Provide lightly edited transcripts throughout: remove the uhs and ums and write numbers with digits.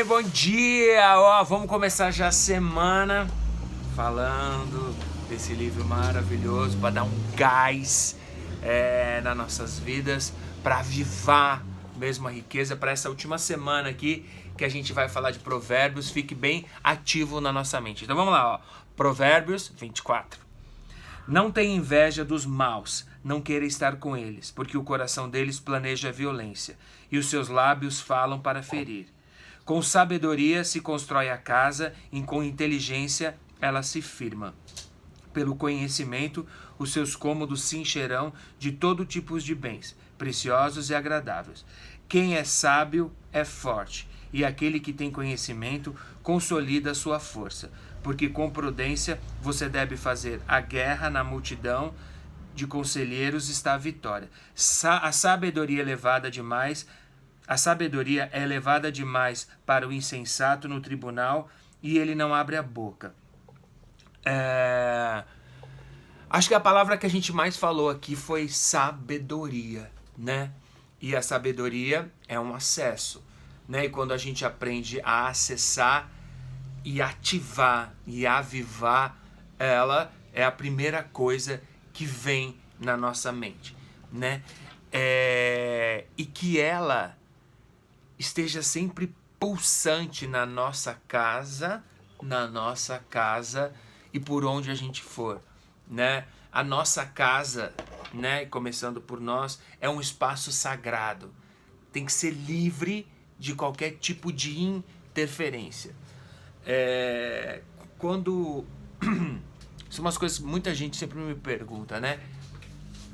Bom dia! Ó, vamos começar já a semana falando desse livro maravilhoso para dar um gás nas nossas vidas, para avivar mesmo a riqueza para essa última semana aqui que a gente vai falar de Provérbios. Fique bem ativo na nossa mente. Então vamos lá, ó. Provérbios 24. Não tenha inveja dos maus, não queira estar com eles, porque o coração deles planeja violência e os seus lábios falam para ferir. Com sabedoria se constrói a casa e com inteligência ela se firma. Pelo conhecimento, os seus cômodos se encherão de todo tipo de bens, preciosos e agradáveis. Quem é sábio é forte, e aquele que tem conhecimento consolida a sua força, porque com prudência você deve fazer a guerra na multidão de conselheiros está a vitória. A sabedoria é elevada demais para o insensato no tribunal e ele não abre a boca. Acho que a palavra que a gente mais falou aqui foi sabedoria, né? E a sabedoria é um acesso, né? E quando a gente aprende a acessar e ativar e avivar ela, é a primeira coisa que vem na nossa mente, né? E que ela esteja sempre pulsante na nossa casa e por onde a gente for, né? A nossa casa, né, começando por nós, é um espaço sagrado. Tem que ser livre de qualquer tipo de interferência. Quando são umas coisas que muita gente sempre me pergunta, né?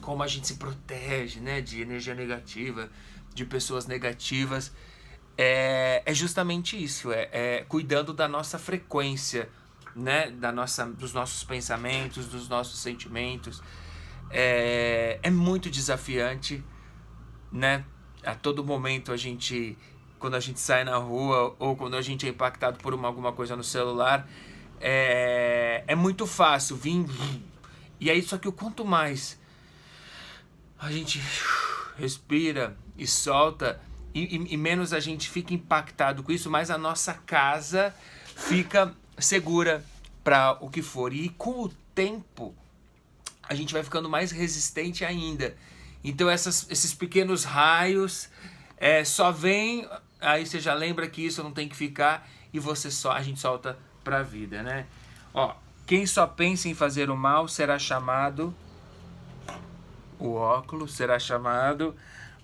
Como a gente se protege, né, de energia negativa, de pessoas negativas. É justamente isso, cuidando da nossa frequência, né, dos nossos pensamentos, dos nossos sentimentos. É muito desafiante, né? A todo momento quando a gente sai na rua ou quando a gente é impactado por alguma coisa no celular, é muito fácil vir. E é isso aqui, o quanto mais a gente respira e solta, e menos a gente fica impactado com isso, mais a nossa casa fica segura para o que for. E com o tempo, a gente vai ficando mais resistente ainda. Então esses pequenos raios só vem, aí você já lembra que isso não tem que ficar, e a gente solta para a vida, né? Ó, quem só pensa em fazer o mal será chamado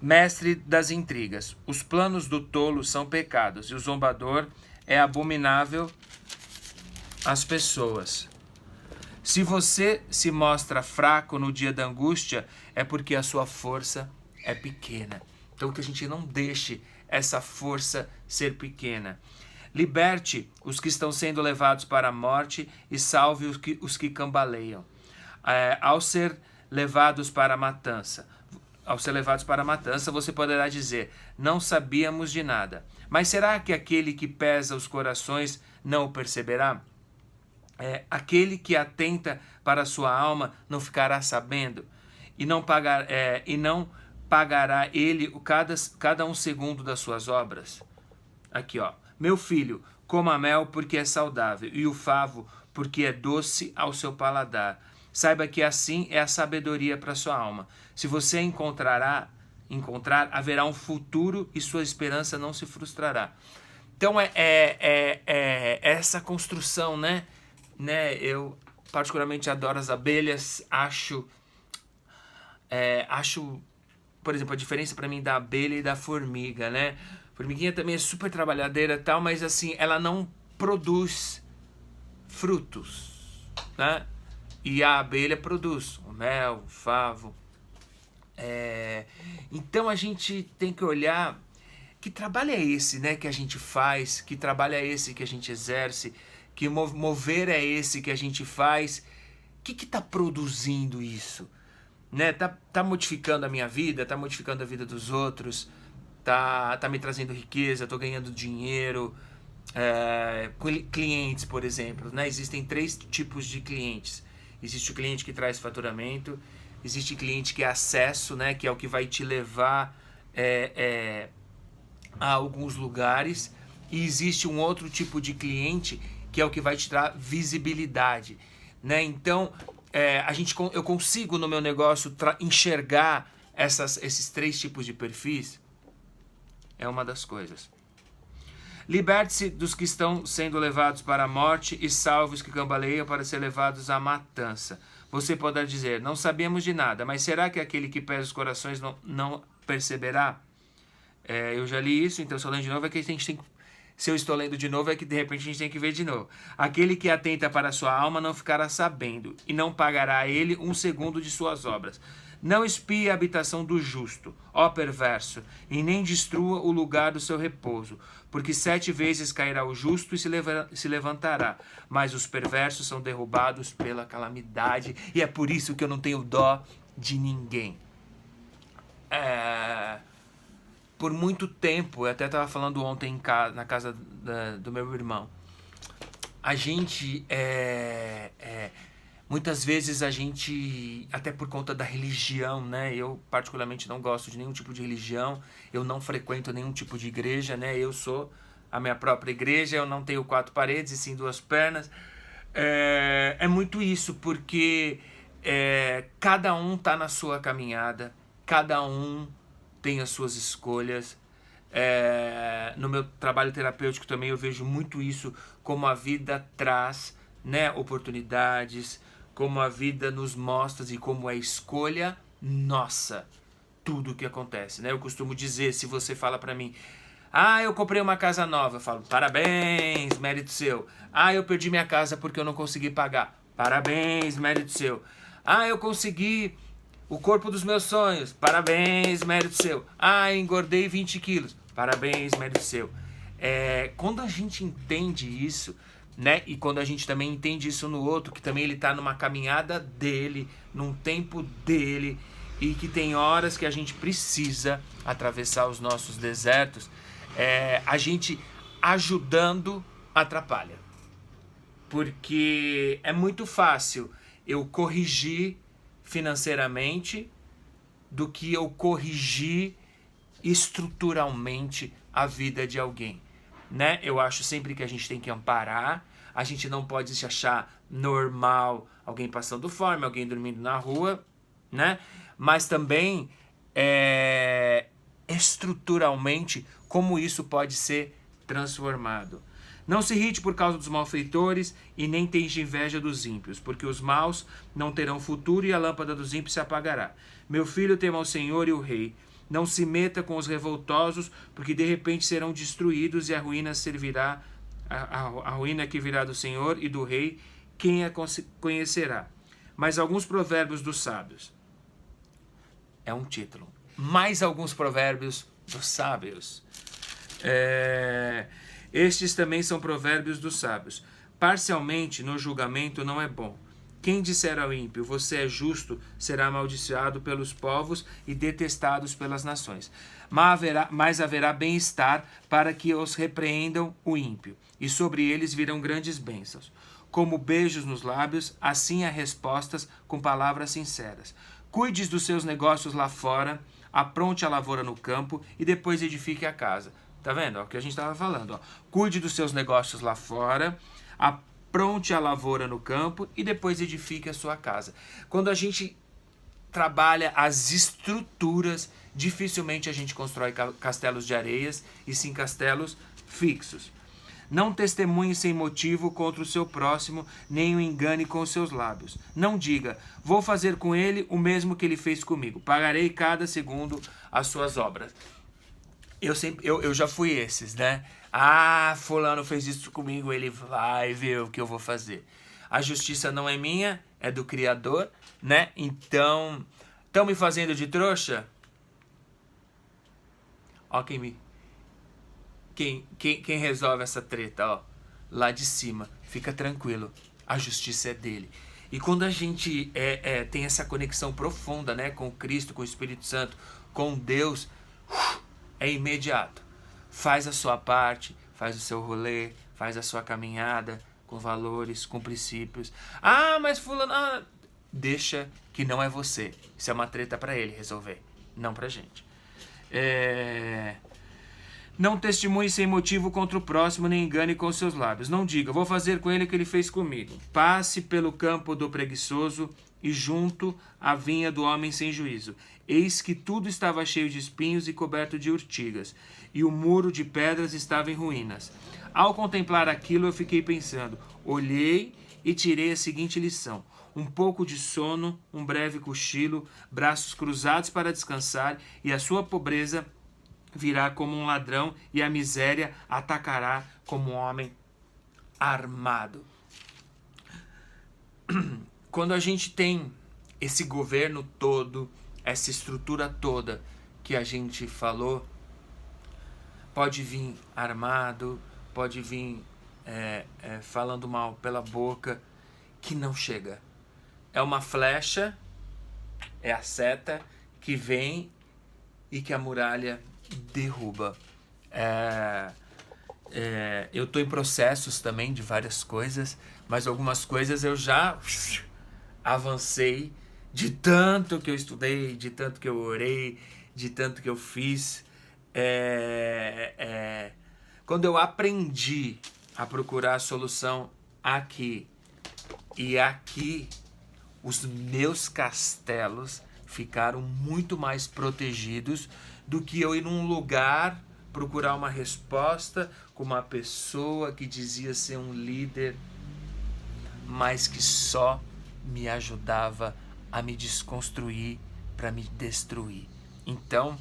mestre das intrigas. Os planos do tolo são pecados, e o zombador é abominável às pessoas. Se você se mostra fraco no dia da angústia, é porque a sua força é pequena. Então que a gente não deixe essa força ser pequena. Liberte os que estão sendo levados para a morte e salve os que cambaleiam. Ao ser levados para a matança, você poderá dizer: não sabíamos de nada. Mas será que aquele que pesa os corações não o perceberá? Aquele que atenta para a sua alma não ficará sabendo? E não pagará ele cada um segundo das suas obras? Aqui, ó. Meu filho, coma mel porque é saudável, e o favo porque é doce ao seu paladar. Saiba que assim é a sabedoria para sua alma. Se você encontrar, haverá um futuro e sua esperança não se frustrará. Então essa construção, né? Eu particularmente adoro as abelhas. Acho, por exemplo, a diferença para mim da abelha e da formiga, né? A formiguinha também é super trabalhadeira e tal, mas assim, ela não produz frutos, né? E a abelha produz o mel, o favo. Então a gente tem que olhar que trabalho é esse, né, que a gente faz, que trabalho é esse que a gente exerce, que mover é esse que a gente faz. O que está produzindo isso? Né? Tá modificando a minha vida, tá modificando a vida dos outros, tá me trazendo riqueza, tô ganhando dinheiro. Clientes, por exemplo, né? Existem 3 tipos de clientes. Existe o cliente que traz faturamento, existe o cliente que é acesso, né? Que é o que vai te levar a alguns lugares, e existe um outro tipo de cliente que é o que vai te dar visibilidade, né? Então, eu consigo no meu negócio enxergar esses 3 tipos de perfis. É uma das coisas. Liberte-se dos que estão sendo levados para a morte e salve os que cambaleiam para ser levados à matança. Você poderá dizer, não sabemos de nada, mas será que aquele que pesa os corações não perceberá? Eu já li isso, então se eu lendo de novo é que a gente tem que... Se eu estou lendo de novo é que de repente a gente tem que ver de novo. Aquele que atenta para a sua alma não ficará sabendo, e não pagará a ele 1 segundo de suas obras. Não espie a habitação do justo, ó perverso, e nem destrua o lugar do seu repouso, porque 7 vezes cairá o justo e se levantará, mas os perversos são derrubados pela calamidade, e é por isso que eu não tenho dó de ninguém. Por muito tempo, eu até estava falando ontem na casa do meu irmão, a gente, muitas vezes a gente, até por conta da religião, né, eu particularmente não gosto de nenhum tipo de religião, eu não frequento nenhum tipo de igreja, né, eu sou a minha própria igreja, eu não tenho 4 paredes e sim 2 pernas, é muito isso, porque cada um está na sua caminhada, cada um tem as suas escolhas. No meu trabalho terapêutico também eu vejo muito isso, como a vida traz, né, oportunidades, como a vida nos mostra e como é escolha nossa tudo o que acontece, né? Eu costumo dizer, se você fala pra mim, eu comprei uma casa nova, eu falo, parabéns, mérito seu. Eu perdi minha casa porque eu não consegui pagar, parabéns, mérito seu. Eu consegui o corpo dos meus sonhos, parabéns, mérito seu. Engordei 20 quilos, parabéns, mérito seu. Quando a gente entende isso, né, e quando a gente também entende isso no outro, que também ele está numa caminhada dele, num tempo dele, e que tem horas que a gente precisa atravessar os nossos desertos, a gente ajudando atrapalha. Porque é muito fácil eu corrigir financeiramente do que eu corrigir estruturalmente a vida de alguém, né? Eu acho sempre que a gente tem que amparar, a gente não pode se achar normal alguém passando fome, alguém dormindo na rua, né? Mas também estruturalmente como isso pode ser transformado. Não se irrite por causa dos malfeitores e nem tenha inveja dos ímpios, porque os maus não terão futuro e a lâmpada dos ímpios se apagará. Meu filho, tema ao Senhor e o Rei. Não se meta com os revoltosos, porque de repente serão destruídos e a ruína servirá, a ruína que virá do Senhor e do Rei, quem a conhecerá. Mas alguns provérbios dos sábios. É um título. Mais alguns provérbios dos sábios. Estes também são provérbios dos sábios. Parcialmente no julgamento não é bom. Quem disser ao ímpio, você é justo, será amaldiçoado pelos povos e detestados pelas nações. Mas haverá bem-estar para que os repreendam o ímpio, e sobre eles virão grandes bênçãos. Como beijos nos lábios, assim há respostas com palavras sinceras. Cuide dos seus negócios lá fora, apronte a lavoura no campo e depois edifique a casa. Tá vendo? O que a gente estava falando. Cuide dos seus negócios lá fora, apronte a lavoura no campo e depois edifique a sua casa. Quando a gente trabalha as estruturas, dificilmente a gente constrói castelos de areias e sim castelos fixos. Não testemunhe sem motivo contra o seu próximo, nem o engane com os seus lábios. Não diga, vou fazer com ele o mesmo que ele fez comigo. Pagarei cada segundo as suas obras. Eu já fui esses, né? Fulano fez isso comigo, ele vai ver o que eu vou fazer. A justiça não é minha, é do Criador, né? Então, estão me fazendo de trouxa? Ó quem resolve essa treta, ó, lá de cima. Fica tranquilo, a justiça é dele. E quando a gente tem essa conexão profunda, né, com Cristo, com o Espírito Santo, com Deus, é imediato. Faz a sua parte, faz o seu rolê, faz a sua caminhada com valores, com princípios. Mas fulano... Deixa que não é você. Isso é uma treta para ele resolver, não pra gente. Não testemunhe sem motivo contra o próximo, nem engane com seus lábios. Não diga, vou fazer com ele o que ele fez comigo. Passe pelo campo do preguiçoso e junto à vinha do homem sem juízo. Eis que tudo estava cheio de espinhos e coberto de urtigas, e o muro de pedras estava em ruínas. Ao contemplar aquilo, eu fiquei pensando. Olhei e tirei a seguinte lição: um pouco de sono, um breve cochilo, braços cruzados para descansar, e a sua pobreza virá como um ladrão, e a miséria atacará como um homem armado. Quando a gente tem esse governo todo, essa estrutura toda que a gente falou, pode vir armado, pode vir falando mal pela boca, que não chega. É uma flecha, é a seta que vem e que a muralha derruba. Eu estou em processos também de várias coisas, mas algumas coisas eu já avancei de tanto que eu estudei, de tanto que eu orei, de tanto que eu fiz. Quando eu aprendi a procurar a solução aqui e aqui, os meus castelos ficaram muito mais protegidos do que eu ir num lugar procurar uma resposta com uma pessoa que dizia ser um líder, mas que só me ajudava a me desconstruir para me destruir. Então,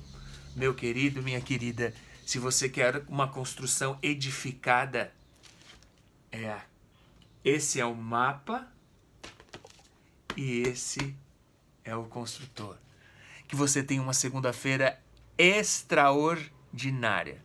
meu querido, minha querida, se você quer uma construção edificada, esse é o mapa e esse é o construtor. Que você tenha uma segunda-feira extraordinária.